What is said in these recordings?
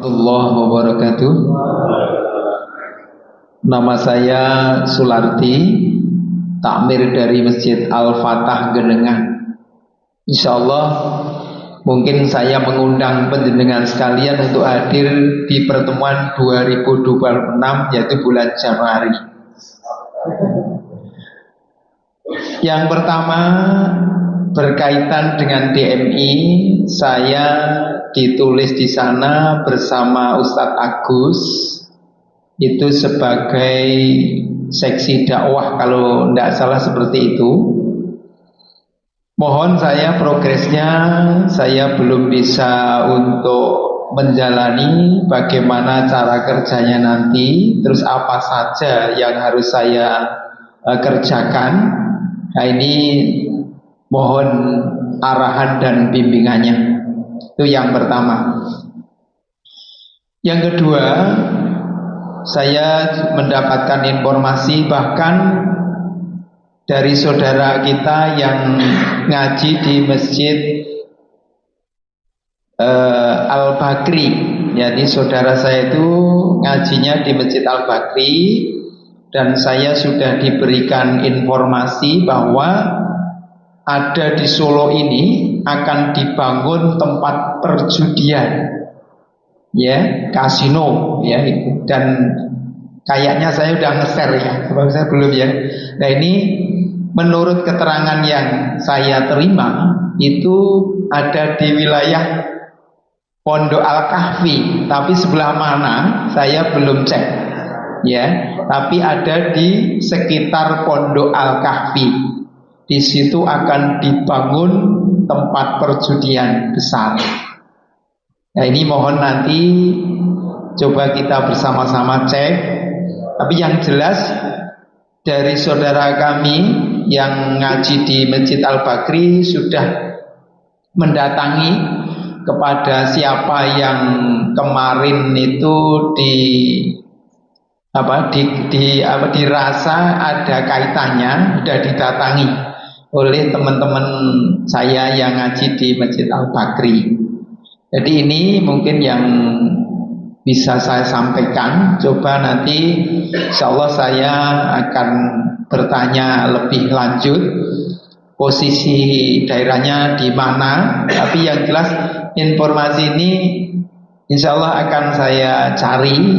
warahmatullahi wabarakatuh. Nama saya Sularti, takmir dari Masjid Al-Fatah Genengan. Insyaallah mungkin saya mengundang panjenengan sekalian untuk hadir di pertemuan 2026, yaitu bulan Januari. Yang pertama berkaitan dengan DMI, saya ditulis di sana bersama Ustadz Agus, itu sebagai seksi dakwah kalau tidak salah seperti itu. Mohon saya progresnya saya belum bisa untuk menjalani bagaimana cara kerjanya nanti, terus apa saja yang harus saya kerjakan. Nah ini mohon arahan dan bimbingannya. Itu yang pertama. Yang kedua, saya mendapatkan informasi bahkan dari saudara kita yang ngaji di Masjid Al-Bakri. Jadi saudara saya itu ngajinya di Masjid Al-Bakri, dan saya sudah diberikan informasi bahwa ada di Solo ini akan dibangun tempat perjudian, ya, kasino, ya, dan kayaknya saya udah nge-share ya, kalau saya belum ya. Nah ini menurut keterangan yang saya terima itu ada di wilayah Pondok Al-Kahfi, tapi sebelah mana saya belum cek, ya. Tapi ada di sekitar Pondok Al-Kahfi. Di situ akan dibangun tempat perjudian besar. Nah ini mohon nanti coba kita bersama-sama cek. Tapi yang jelas dari saudara kami yang ngaji di Masjid Al-Bakri sudah mendatangi kepada siapa yang kemarin itu dirasa ada kaitannya, sudah didatangi oleh teman-teman saya yang ngaji di Masjid Al-Bakri. Jadi ini mungkin yang bisa saya sampaikan. Coba nanti insyaallah saya akan bertanya lebih lanjut posisi daerahnya di mana. Tapi yang jelas informasi ini insyaallah akan saya cari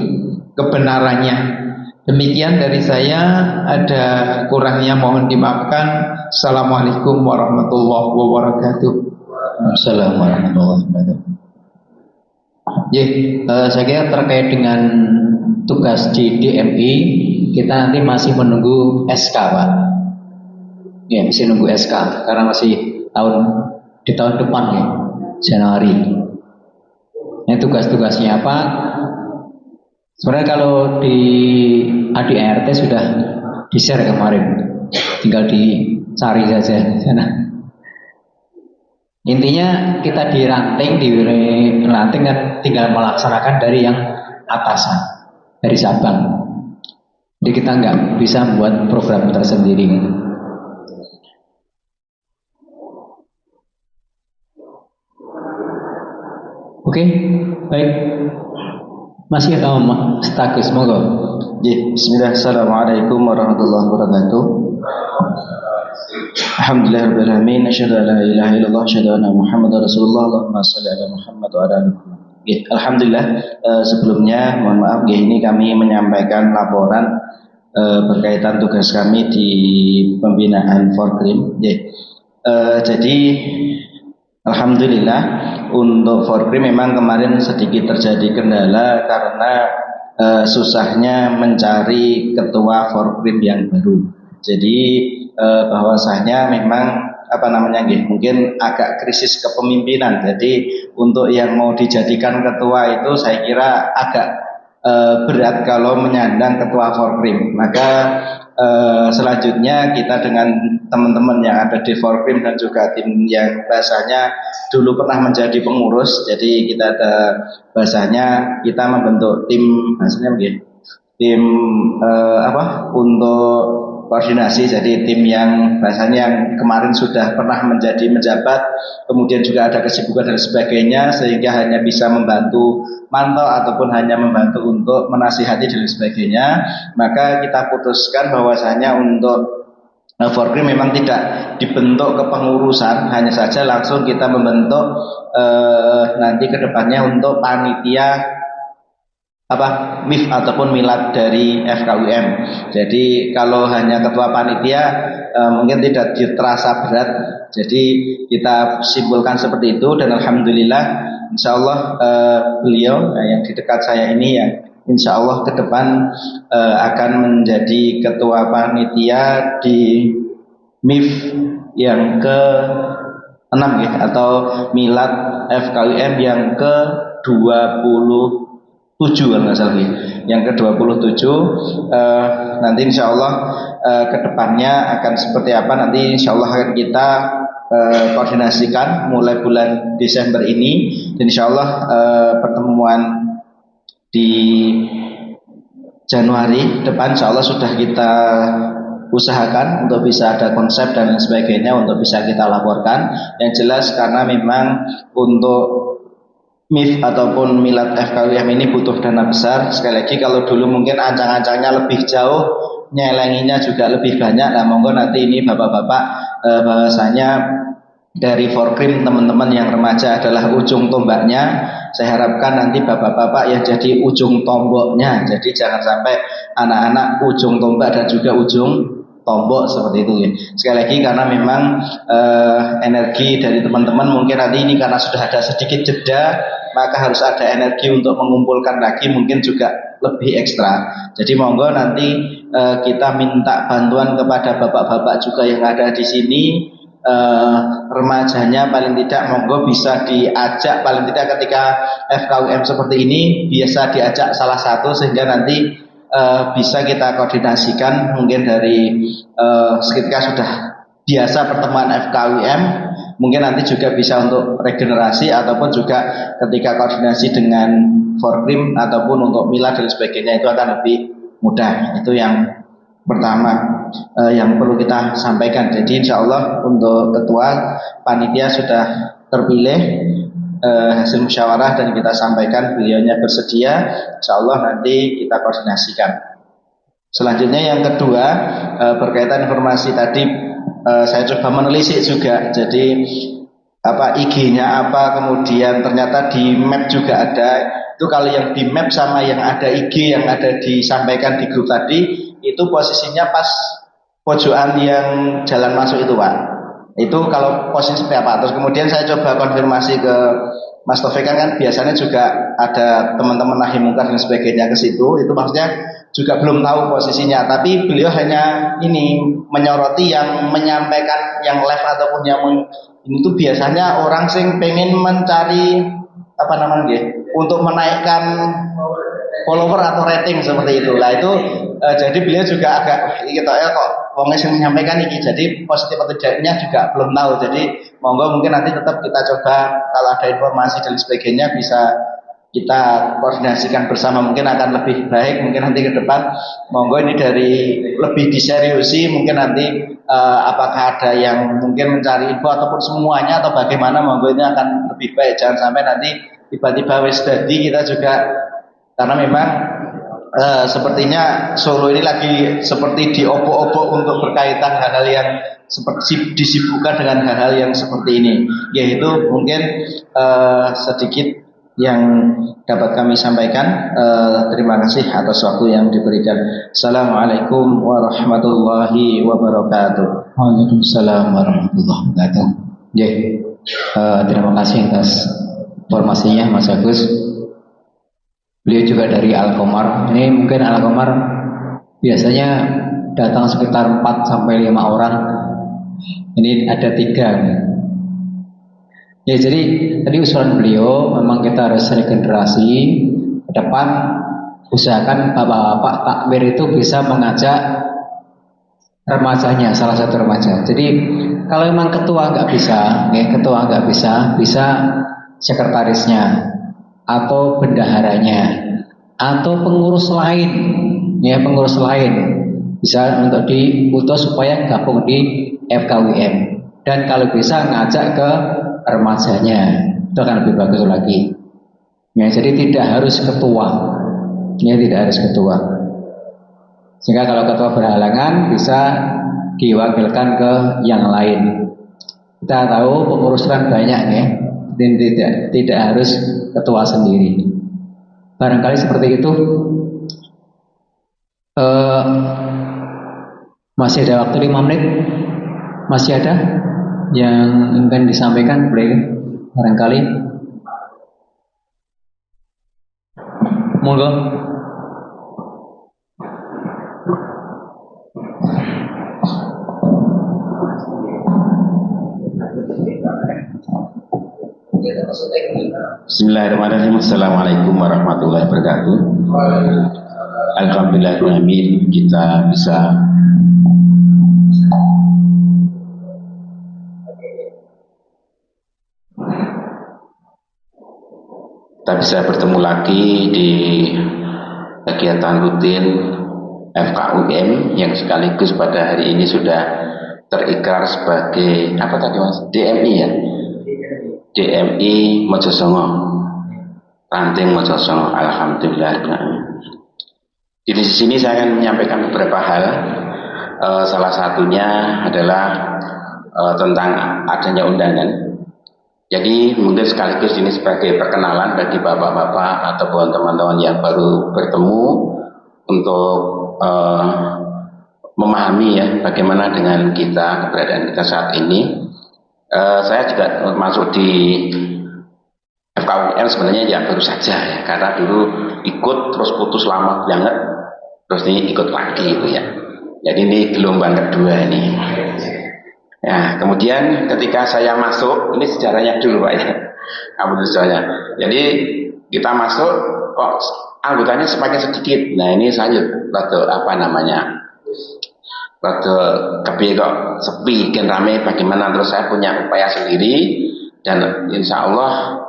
kebenarannya. Demikian dari saya, ada kurangnya mohon dimaafkan. Assalamualaikum warahmatullahi wabarakatuh. Assalamualaikum warahmatullahi wabarakatuh. Saya kira terkait dengan tugas di DMI, kita nanti masih menunggu SK, Pak. Ya, masih nunggu SK karena masih di tahun depan ya, Januari. Ini tugas-tugasnya apa? Sebenarnya kalau di ADART sudah di-share kemarin, tinggal dicari saja di sana. Intinya kita diranting kan, tinggal melaksanakan dari yang atasan, dari Sabang. Jadi kita nggak bisa membuat program tersendiri. Oke, baik. Masih status, monggo. Bismillah, assalamualaikum warahmatullahi wabarakatuh. Alhamdulillahirabbil alamin, asyhadu an la ilaha illallah, asyhadu anna Muhammadar Rasulullah. Allahumma shalli ala Muhammad wa ala ali Muhammad. Alhamdulillah, sebelumnya mohon maaf ini kami menyampaikan laporan berkaitan tugas kami di pembinaan Forkrim. Jadi alhamdulillah untuk Forkrim memang kemarin sedikit terjadi kendala karena susahnya mencari ketua Forkrim yang baru. Jadi bahwasanya memang mungkin agak krisis kepemimpinan. Jadi untuk yang mau dijadikan ketua itu saya kira agak berat kalau menyandang ketua Forkrim. Maka selanjutnya kita dengan teman-teman yang ada di Forkrim dan juga tim yang bahasanya dulu pernah menjadi pengurus, jadi kita ada bahasanya kita membentuk tim bahasanya untuk koordinasi. Jadi tim yang bahasanya yang kemarin sudah pernah menjadi menjabat, kemudian juga ada kesibukan dan sebagainya, sehingga hanya bisa membantu mantau ataupun hanya membantu untuk menasihati dan sebagainya. Maka kita putuskan bahwasanya untuk Forkrim memang tidak dibentuk kepengurusan, hanya saja langsung kita membentuk nanti kedepannya untuk panitia MIF ataupun milad dari FKUM. Jadi kalau hanya ketua panitia mungkin tidak terasa berat. Jadi kita simpulkan seperti itu, dan alhamdulillah insya Allah beliau yang di dekat saya ini ya, insya Allah ke depan akan menjadi ketua panitia di MIF yang ke-6 ya, atau milad FKUM yang ke-27 kalau nggak salah ya. Yang ke-27 nanti insya Allah ke depannya akan seperti apa, nanti insya Allah akan kita koordinasikan mulai bulan Desember ini, dan insya Allah pertemuan di Januari depan insya Allah sudah kita usahakan untuk bisa ada konsep dan lain sebagainya untuk bisa kita laporkan. Yang jelas karena memang untuk MIF ataupun milad FKUM ini butuh dana besar. Sekali lagi kalau dulu mungkin ancang-ancangnya lebih jauh, nyelenginya juga lebih banyak. Nah monggo nanti ini bapak-bapak bahwasanya dari Forkrim teman-teman yang remaja adalah ujung tombaknya. Saya harapkan nanti bapak-bapak yang jadi ujung tomboknya. Jadi jangan sampai anak-anak ujung tombak dan juga ujung tombok seperti itu ya. Sekali lagi karena memang energi dari teman-teman mungkin nanti ini karena sudah ada sedikit jeda, maka harus ada energi untuk mengumpulkan lagi mungkin juga lebih ekstra. Jadi monggo nanti kita minta bantuan kepada bapak-bapak juga yang ada di sini. Remajanya paling tidak monggo bisa diajak, paling tidak ketika FKUM seperti ini biasa diajak salah satu, sehingga nanti bisa kita koordinasikan mungkin dari ketika sudah biasa pertemuan FKUM, mungkin nanti juga bisa untuk regenerasi ataupun juga ketika koordinasi dengan Forkrim ataupun untuk milad dan sebagainya itu akan lebih mudah. Itu yang pertama yang perlu kita sampaikan. Jadi insya Allah untuk ketua panitia sudah terpilih hasil musyawarah dan kita sampaikan beliaunya bersedia. Insya Allah nanti kita koordinasikan. Selanjutnya yang kedua berkaitan informasi tadi saya coba menelisik juga. Jadi IG-nya apa, kemudian ternyata di map juga ada. Itu kalau yang di map sama yang ada IG yang ada disampaikan di grup tadi, itu posisinya pas pojokan yang jalan masuk itu Pak. Itu kalau posisi seperti apa. Terus kemudian saya coba konfirmasi ke Mas Taufik, kan biasanya juga ada teman-teman nahi mungkar dan sebagainya ke situ. Itu maksudnya juga belum tahu posisinya. Tapi beliau hanya ini menyoroti yang menyampaikan yang live ataupun yang ini tuh biasanya orang sing pengen mencari apa namanya untuk menaikkan follower atau rating seperti itu. Lah itu jadi beliau juga agak gitu ya, kok wong yang menyampaikan ini, jadi positif atau tidaknya juga belum tahu. Jadi monggo mungkin nanti tetap kita coba kalau ada informasi dan sebagainya bisa kita koordinasikan bersama, mungkin akan lebih baik. Mungkin nanti ke depan monggo ini dari lebih diseriusi, mungkin nanti apakah ada yang mungkin mencari info ataupun semuanya atau bagaimana, monggo ini akan lebih baik. Jangan sampai nanti tiba-tiba wis dadi kita juga, karena memang sepertinya Solo ini lagi seperti diobok-obok untuk berkaitan hal-hal yang seperti disibukkan dengan hal-hal yang seperti ini. Yaitu mungkin sedikit yang dapat kami sampaikan. Terima kasih atas waktu yang diberikan. Assalamualaikum warahmatullahi wabarakatuh. Waalaikumsalam warahmatullahi wabarakatuh. Terima kasih atas informasinya Mas Agus. Beliau juga dari Al-Qamar. Ini mungkin Al-Qamar biasanya datang sekitar 4 sampai 5 orang. Ini ada 3. Ya, jadi tadi usulan beliau memang kita harus regenerasi ke depan. Usahakan bapak-bapak takmir itu bisa mengajak remajanya, salah satu remaja. Jadi kalau memang ketua nggak bisa, bisa sekretarisnya atau bendaharanya atau pengurus lain, bisa untuk diutus supaya gabung di FKUM, dan kalau bisa ngajak ke remajanya, itu akan lebih bagus lagi. Ya, jadi tidak harus ketua, ya tidak harus ketua. Sehingga kalau ketua berhalangan bisa diwakilkan ke yang lain. Kita tahu pengurusan banyak ya, dan tidak harus ketua sendiri. Barangkali seperti itu. Masih ada waktu 5 menit. Masih ada yang ingin disampaikan, boleh barangkali. Monggo. Bismillahirrahmanirrahim. Assalamualaikum warahmatullahi wabarakatuh. Alhamdulillahirrahmanirrahim, kita bisa bertemu lagi di kegiatan rutin FKUM yang sekaligus pada hari ini sudah terikrar sebagai apa tadi Mas? DMI ya? DMI Mojosongo, Ranting Mojosongo. Alhamdulillah. Di sini saya akan menyampaikan beberapa hal. Salah satunya adalah tentang adanya undangan. Jadi mungkin sekaligus ini sebagai perkenalan bagi bapak-bapak ataupun teman-teman yang baru bertemu untuk memahami ya bagaimana dengan kita, keberadaan kita saat ini. Saya juga masuk di FKUM sebenarnya ya baru saja ya, karena dulu ikut terus putus lama banget, terus ini ikut lagi gitu ya. Jadi ini gelombang kedua ini. Ya, kemudian ketika saya masuk, ini sejarahnya dulu Pak ya, sejarahnya. Jadi kita masuk, kok anggotanya semakin sedikit. Nah ini saya rada kepi kok sepi, kan rame bagaimana. Terus saya punya upaya sendiri dan insya Allah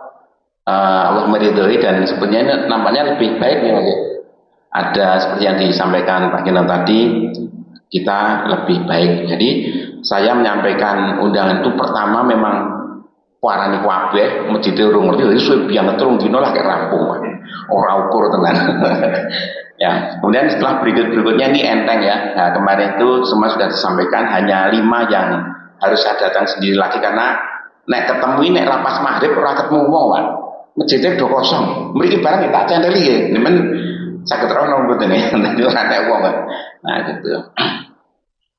Allah meridhoi, dan sebenarnya nampaknya lebih baik nih Mas. Ada seperti yang disampaikan Pak Kinan tadi, kita lebih baik. Jadi saya menyampaikan undangan itu pertama memang warani kabeh masjid urung ngerti, jadi suwe banget turun dino lah kayak rampung ora ukur tenan. Ya, kemudian setelah berikutnya ini enteng ya. Nah, kemarin itu semua sudah disampaikan, hanya 5 yang harus saya datang sendiri lagi karena nek ketemu nek lapas maghrib ora ketemu wong, Pak. Masjidnya udah kosong. Mriki barang tak cendeli ya. Nemen saged rono mboten ya. Nanti ora nek wong. Nah, gitu.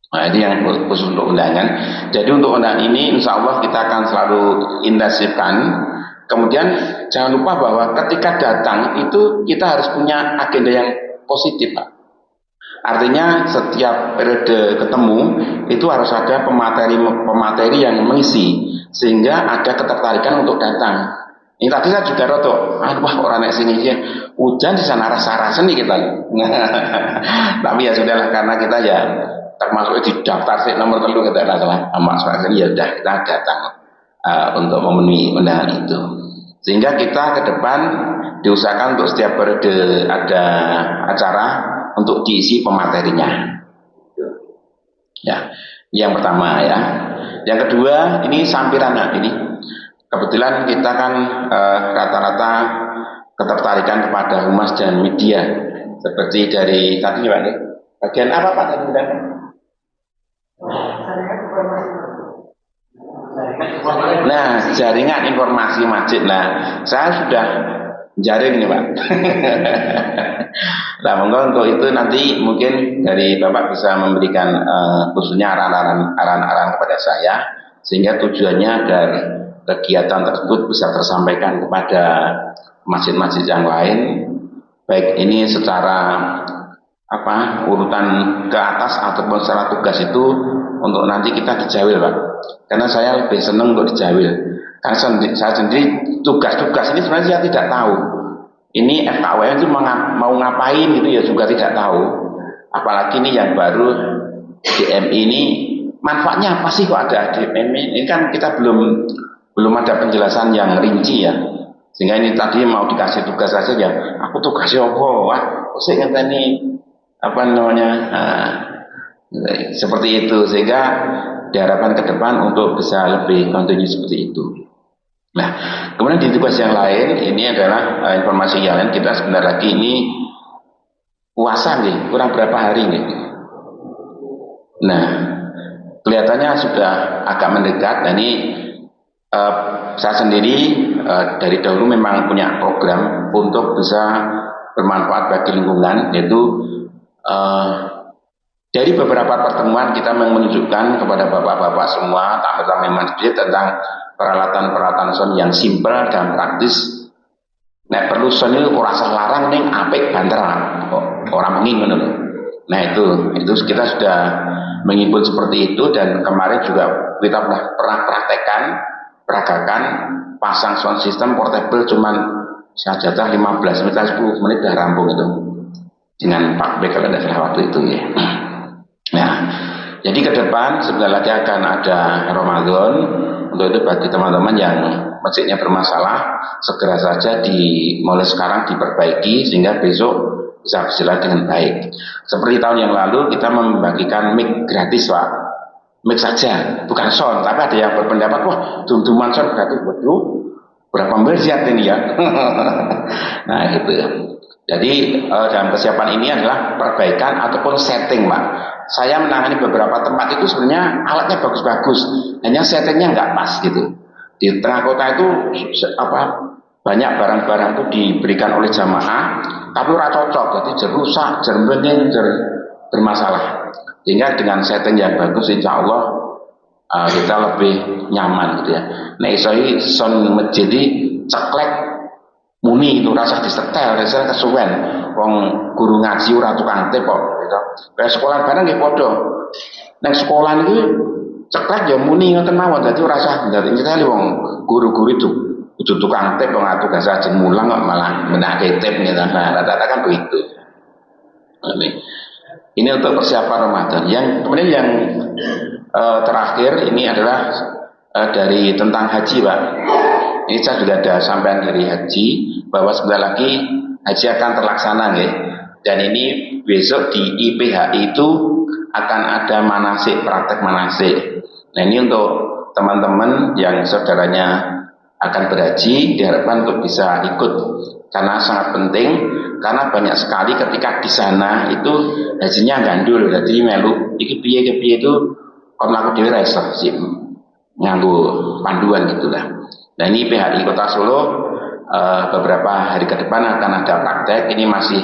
Nah, ini yang khusus untuk undangan. Jadi untuk undangan ini insya Allah kita akan selalu intensifkan. Kemudian jangan lupa bahwa ketika datang itu kita harus punya agenda yang positif, Pak. Artinya setiap periode ketemu itu harus ada pemateri yang mengisi sehingga ada ketertarikan untuk datang. Ini tadi saya juga roto, wah orang naik sini ya hujan di sana rasa nih kita. Tapi ya sudahlah, karena kita ya termasuk di daftar nomor 3 kita adalah masalah ini, ya udah kita datang untuk memenuhi undangan itu. Sehingga kita ke depan diusahakan untuk setiap periode ada acara untuk diisi pematerinya. Ya, ini yang pertama ya. Yang kedua ini sampiran ini. Kebetulan kita kan rata-rata ketertarikan kepada humas dan media. Seperti dari tadi Pak, bagian apa Pak tadi? Nah, jaringan informasi masjid. Nah, saya sudah jaring nih Pak. Nah, monggo untuk itu nanti mungkin dari Bapak bisa memberikan khususnya arahan-arahan kepada saya, sehingga tujuannya agar kegiatan tersebut bisa tersampaikan kepada masjid-masjid yang lain, baik ini secara urutan ke atas ataupun secara tugas itu untuk nanti kita dijawil Pak. Karena saya lebih senang untuk dijawil. Karena saya sendiri tugas-tugas ini sebenarnya saya tidak tahu. Ini FKUM itu mau ngapain gitu ya juga tidak tahu. Apalagi ini yang baru DMI ini manfaatnya apa sih kok ada DMI? Ini kan kita belum ada penjelasan yang rinci ya. Sehingga ini tadi mau dikasih tugas saja ya. Aku tugasnya apa? Wah, saya ngenteni Seperti itu, sehingga diharapkan ke depan untuk bisa lebih kontinu seperti itu. Nah, kemudian di tugas yang lain, ini adalah informasi yang lain, kita sebentar lagi ini puasa nih, kurang berapa hari nih. Nah, kelihatannya sudah agak mendekat. Nah, ini saya sendiri dari dahulu memang punya program untuk bisa bermanfaat bagi lingkungan, yaitu dari beberapa pertemuan kita menunjukkan kepada bapak-bapak semua tamu-tamu masjid tentang peralatan-peralatan sound yang simpel dan praktis. Nek perlu sound itu ora usah larang ning apik banter orang menging ngono. Nah itu kita sudah menghimpun seperti itu, dan kemarin juga kita pernah peragakan pasang sound system portable cuman sajadah 15 menit 10 menit udah rampung itu dengan Pak B kalau ada salah waktu itu ya. Nah, jadi ke depan sebentar lagi akan ada Ramadan. Untuk itu bagi teman-teman yang masjidnya bermasalah, segera saja mulai sekarang diperbaiki sehingga besok bisa berjalan dengan baik. Seperti tahun yang lalu kita membagikan mic gratis, Pak. Mic saja, bukan sound. Tapi ada yang berpendapat, wah, dum-duman sound gratis. Waduh, berapa miliar ini ya. Nah, itu. Jadi dalam kesiapan ini adalah perbaikan ataupun setting, Pak. Saya menangani beberapa tempat itu sebenarnya alatnya bagus-bagus, hanya settingnya nggak pas gitu. Di tengah kota itu banyak barang-barang itu diberikan oleh jamaah, tapi ora cocok, jadi rusak, bermasalah. Sehingga dengan setting yang bagus, insya Allah kita lebih nyaman gitu ya. Nah, isoi sound masjid ceklek muni itu rasa disetel, rasa kesuwen. Wong guru ngaji ora tukang tip kok gitu. Kayak sekolah bareng nggih padha. Nek sekolah iki ceklek ya muni ngoten mawon, dadi rasa dadi kita wong guru-guru itu kudu tukang tip wong tugas aja mulang kok malah menake tip gitu. Nah, rata-rata kan begitu. Ini untuk persiapan Ramadan. Yang kemudian yang terakhir ini adalah dari tentang haji, Pak. Ini saya sudah ada sampaian dari haji bahwa sebentar lagi haji akan terlaksana ya. Dan ini besok di IPHI itu akan ada manasik, praktek manasik. Nah, ini untuk teman-teman yang saudaranya akan berhaji diharapkan untuk bisa ikut, karena sangat penting, karena banyak sekali ketika di sana itu hajinya gandul, jadi melu iki piye itu kon laku dhewe ra iso sih nganggo panduan gitulah. Nah, ini PHI Kota Solo beberapa hari ke depan akan ada praktek. Ini masih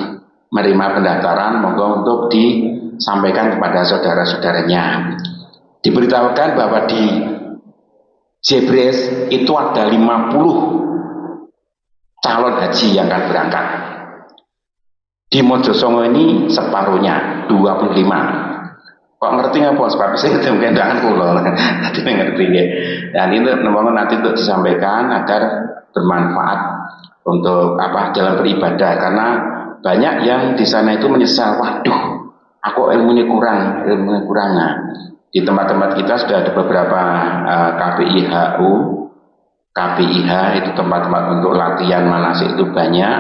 menerima pendaftaran, monggo untuk disampaikan kepada saudara-saudaranya. Diberitahukan bahwa di Jebres itu ada 50 calon haji yang akan berangkat. Di Mojosongo ini separuhnya 25. Kok ngerti nggak bos? Sebab saya ketemu dengan pulau, nanti ngerti ya. Dan itu nanti untuk disampaikan agar bermanfaat untuk dalam beribadah, karena banyak yang di sana itu menyesal, waduh, aku ilmunya kurang. Nah, di tempat-tempat kita sudah ada beberapa KPIH itu tempat-tempat untuk latihan manasik itu banyak.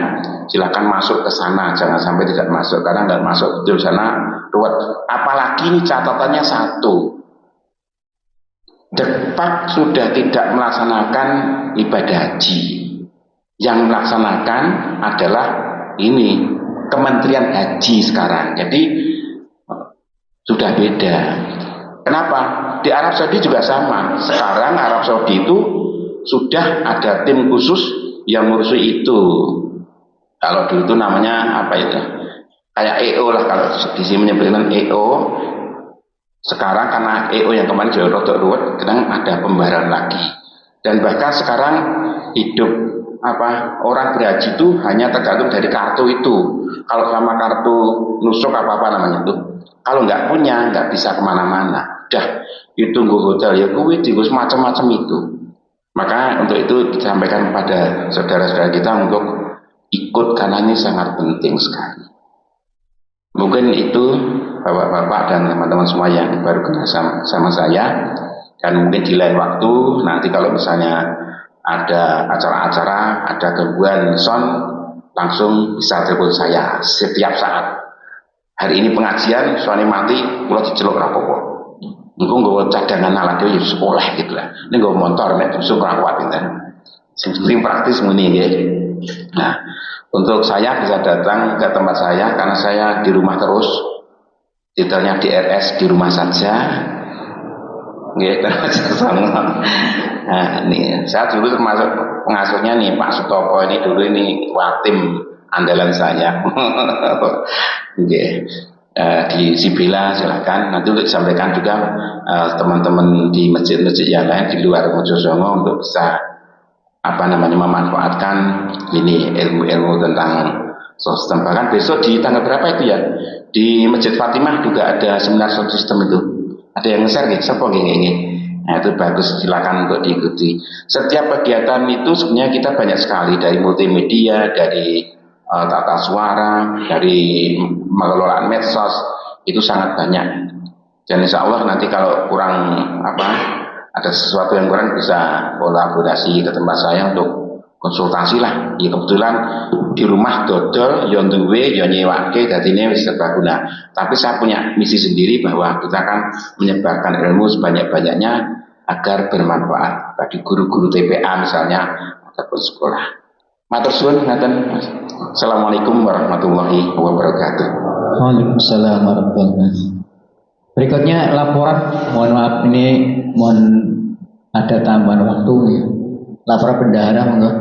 Silakan masuk ke sana, jangan sampai tidak masuk, karena nggak masuk di sana ruwet. Apalagi ini catatannya satu, Depak sudah tidak melaksanakan ibadah haji. Yang melaksanakan adalah ini Kementerian Haji sekarang. Jadi sudah beda. Kenapa? Di Arab Saudi juga sama. Sekarang Arab Saudi itu sudah ada tim khusus yang ngurusi itu. Kalau dulu itu namanya apa itu? Kayak EO lah, kalau di sini menyebutkan EO. Sekarang karena EO yang kemarin juga rotok ruwet, kadang ada pembaharan lagi. Dan bahkan sekarang hidup orang berhaji itu hanya tergantung dari kartu itu. Kalau sama kartu nusuk apa namanya itu, kalau nggak punya nggak bisa kemana-mana. Udah itu tunggu hotel ya kuwi diurus macam-macam itu. Maka untuk itu disampaikan kepada saudara-saudara kita untuk ikut, karena ini sangat penting sekali. Mungkin itu bapak-bapak dan teman-teman semua yang baru kenal sama saya, dan mungkin di lain waktu nanti kalau misalnya ada acara-acara, ada gangguan sound, langsung bisa telepon saya setiap saat. Hari ini pengajian, soalnya mati, kula diceluk rapopo. Engko nggawa cadangan alat dhewe sekolah gitu lah. Ini nggawa motor nek susuk ora kuat pinten. Sing penting praktis muni nggih. Nah, untuk saya bisa datang ke tempat saya karena saya di rumah terus. Titelnya DRS di rumah saja. Nggih, sama. Nah, ini saya dulu termasuk pengasuhnya nih Pak Sutopo ini dulu ini watim andalan saya. Nggih. Di Sibila silakan nanti untuk disampaikan juga teman-teman di masjid-masjid yang lain di luar Mojosongo untuk bisa memanfaatkan ini ilmu-ilmu tentang sistem. Bahkan besok di tanggal berapa itu ya di Masjid Fatimah juga ada seminar sound system itu. Ada yang nge-share gitu, siapa gini. Nah itu bagus, silakan untuk diikuti. Setiap kegiatan itu sebenarnya kita banyak sekali dari multimedia, dari tata suara, dari pengelolaan medsos itu sangat banyak. Dan insya Allah nanti kalau kurang ada sesuatu yang kurang bisa kolaborasi ke tempat saya untuk konsultasi lah. Ya kebetulan di rumah dodol, yon duwe, yon nyewake, jadi ini serbaguna. Tapi saya punya misi sendiri bahwa kita akan menyebarkan ilmu sebanyak-banyaknya agar bermanfaat bagi guru-guru TPA misalnya ataupun sekolah. Matur suwun ngaten. Assalamualaikum warahmatullahi wabarakatuh. Waalaikumsalam warahmatullahi wabarakatuh. Berikutnya laporan, mohon maaf ini mohon ada tambahan waktu ya. Laporan bendahara monggo.